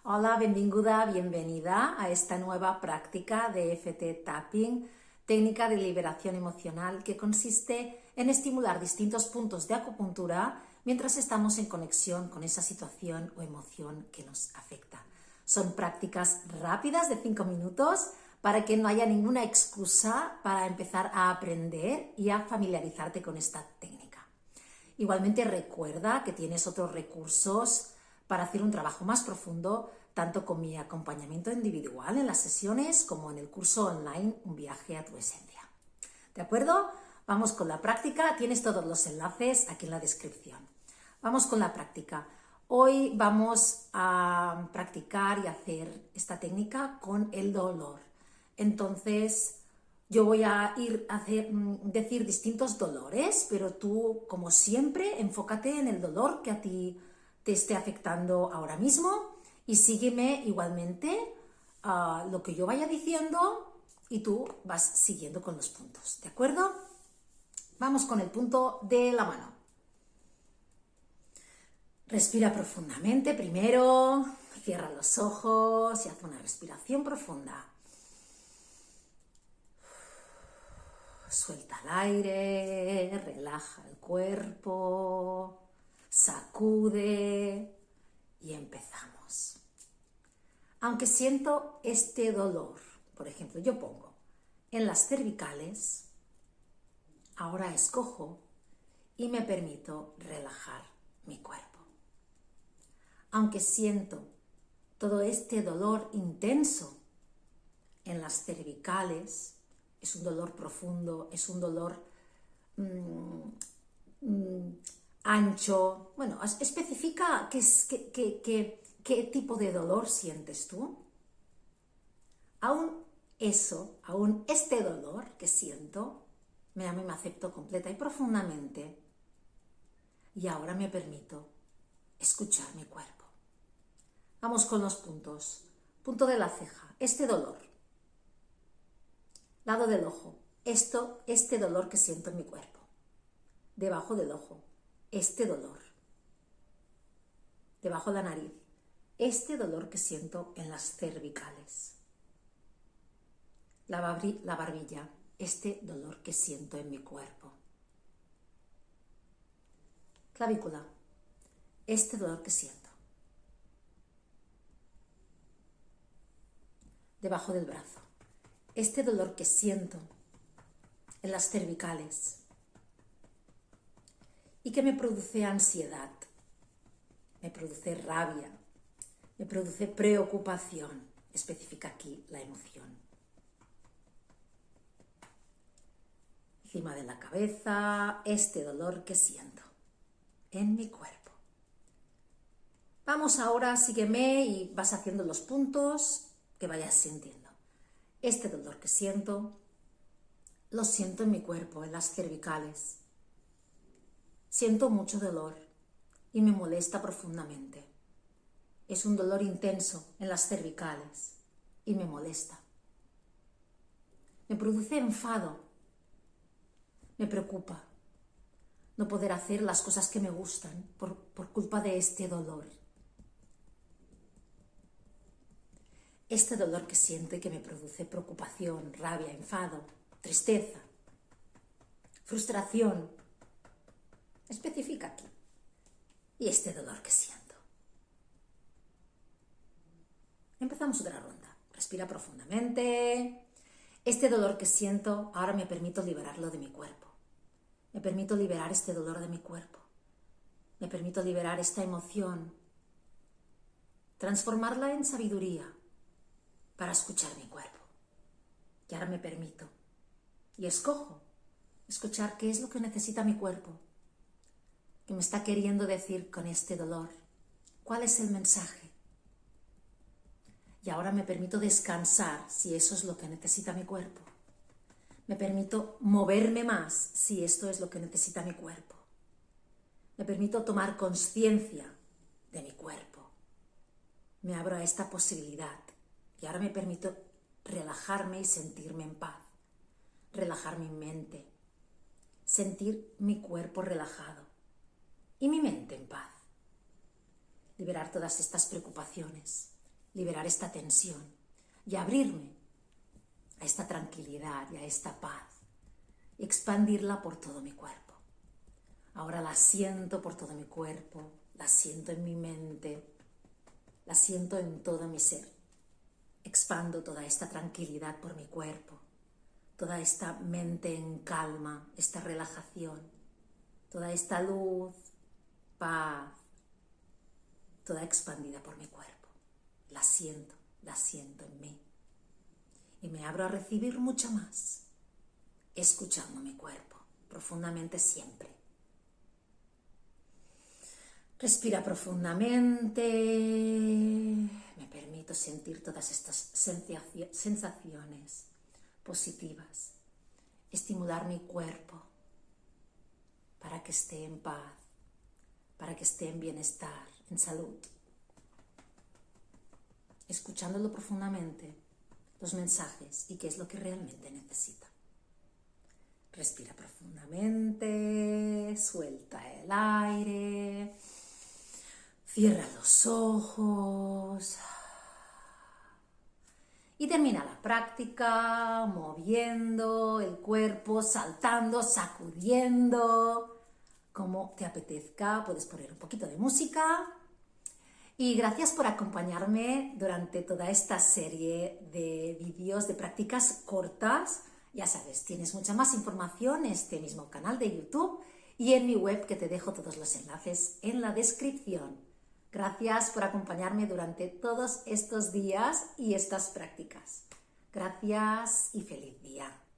Hola, benvinguda, bienvenida a esta nueva práctica de EFT Tapping, técnica de liberación emocional que consiste en estimular distintos puntos de acupuntura mientras estamos en conexión con esa situación o emoción que nos afecta. Son prácticas rápidas de 5 minutos para que no haya ninguna excusa para empezar a aprender y a familiarizarte con esta técnica. Igualmente recuerda que tienes otros recursos para hacer un trabajo más profundo, tanto con mi acompañamiento individual en las sesiones como en el curso online Un viaje a tu esencia. ¿De acuerdo? Vamos con la práctica. Tienes todos los enlaces aquí en la descripción. Vamos con la práctica. Hoy vamos a practicar y hacer esta técnica con el dolor. Entonces, yo voy a decir distintos dolores, pero tú, como siempre, enfócate en el dolor que a ti te esté afectando ahora mismo y sígueme igualmente lo que yo vaya diciendo y tú vas siguiendo con los puntos, ¿de acuerdo? Vamos con el punto de la mano. Respira profundamente primero, cierra los ojos y haz una respiración profunda. Suelta el aire, relaja el cuerpo, sacude y empezamos. Aunque siento este dolor, por ejemplo, yo pongo en las cervicales, ahora escojo y me permito relajar mi cuerpo. Aunque siento todo este dolor intenso en las cervicales, es un dolor profundo, es un dolor ancho. Bueno, especifica qué tipo de dolor sientes tú. Aún este dolor que siento, me acepto completa y profundamente. Y ahora me permito escuchar mi cuerpo. Vamos con los puntos. Punto de la ceja, este dolor. Lado del ojo, este dolor que siento en mi cuerpo. Debajo del ojo, este dolor. Debajo de la nariz, este dolor que siento en las cervicales. La barbilla, este dolor que siento en mi cuerpo. Clavícula, este dolor que siento. Debajo del brazo, este dolor que siento en las cervicales y que me produce ansiedad, me produce rabia, me produce preocupación. Especifica aquí la emoción. Encima de la cabeza, este dolor que siento en mi cuerpo. Vamos ahora, sígueme y vas haciendo los puntos que vayas sintiendo. Este dolor que siento, lo siento en mi cuerpo, en las cervicales. Siento mucho dolor y me molesta profundamente. Es un dolor intenso en las cervicales y me molesta. Me produce enfado, me preocupa no poder hacer las cosas que me gustan por culpa de este dolor. Este dolor que siento y que me produce preocupación, rabia, enfado, tristeza, frustración. Especifica aquí. Y este dolor que siento. Empezamos otra ronda. Respira profundamente. Este dolor que siento, ahora me permito liberarlo de mi cuerpo. Me permito liberar este dolor de mi cuerpo. Me permito liberar esta emoción. Transformarla en sabiduría para escuchar mi cuerpo. Y ahora me permito. Y escojo escuchar qué es lo que necesita mi cuerpo. ¿Qué me está queriendo decir con este dolor? ¿Cuál es el mensaje? Y ahora me permito descansar si eso es lo que necesita mi cuerpo. Me permito moverme más si esto es lo que necesita mi cuerpo. Me permito tomar conciencia de mi cuerpo. Me abro a esta posibilidad. Y ahora me permito relajarme y sentirme en paz. Relajar mi mente. Sentir mi cuerpo relajado. Y mi mente en paz. Liberar todas estas preocupaciones. liberar esta tensión y abrirme a esta tranquilidad y a esta paz y expandirla por todo mi cuerpo. Ahora la siento por todo mi cuerpo, la siento en mi mente, la siento en todo mi ser. Expando toda esta tranquilidad por mi cuerpo, toda esta mente en calma, esta relajación, toda esta luz, paz, toda expandida por mi cuerpo. La siento en mí. Y me abro a recibir mucho más, escuchando mi cuerpo profundamente siempre. Respira profundamente, me permito sentir todas estas sensaciones positivas, estimular mi cuerpo para que esté en paz, para que esté en bienestar, en salud. Escuchándolo profundamente, los mensajes y qué es lo que realmente necesita. Respira profundamente, suelta el aire, cierra los ojos y termina la práctica moviendo el cuerpo, saltando, sacudiendo, como te apetezca. Puedes poner un poquito de música. Y gracias por acompañarme durante toda esta serie de vídeos de prácticas cortas. Ya sabes, tienes mucha más información en este mismo canal de YouTube y en mi web, que te dejo todos los enlaces en la descripción. Gracias por acompañarme durante todos estos días y estas prácticas. Gracias y feliz día.